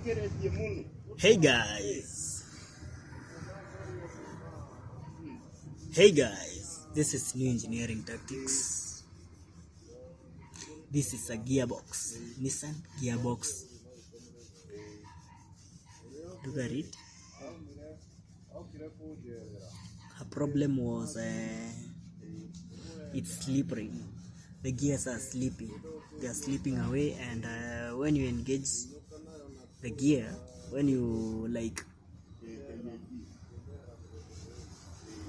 Hey guys, this is new engineering tactics. This is a gearbox, Nissan gearbox. Look at it. Her problem was it's slippery. The gears are sleeping. They are slipping away, and when you engage the gear, when you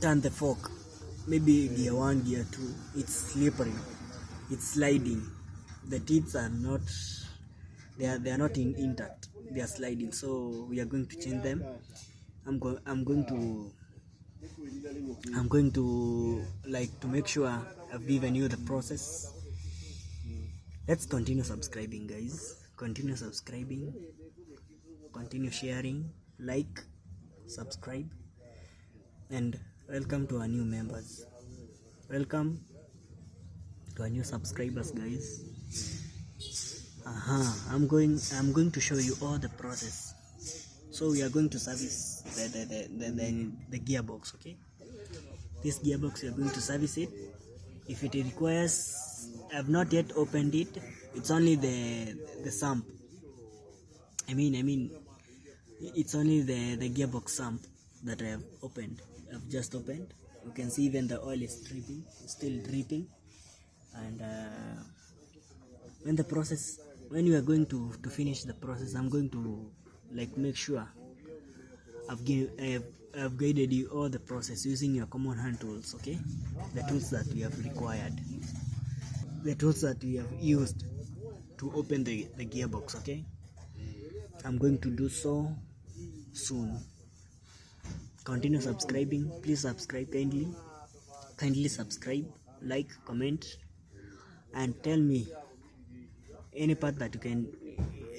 turn the fork, maybe gear 1, gear 2, it's slippery, it's sliding. The teeth are not, they are not intact, they are sliding. So we are going to change them. I'm going to to make sure I've given you the process. Let's continue subscribing, guys. Continue subscribing, continue sharing, like, subscribe, and welcome to our new members. Welcome to our new subscribers, guys. I'm going to show you all the process. So we are going to service the gearbox, okay? This gearbox, we are going to service it. If it requires, I've not yet opened it. It's only the sump. I mean it's only the gearbox sump that I have opened. I've just opened. You can see even the oil is dripping, still dripping. And when you are going to finish the process, I'm going to make sure I've guided you all the process using your common hand tools, okay? The tools that we have required, the tools that we have used to open the gearbox, okay? I'm going to do so soon. Continue subscribing. Please subscribe kindly subscribe, like, comment, and tell me any part that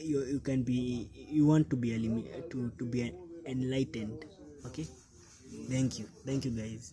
you want to be enlightened, okay? Thank you guys.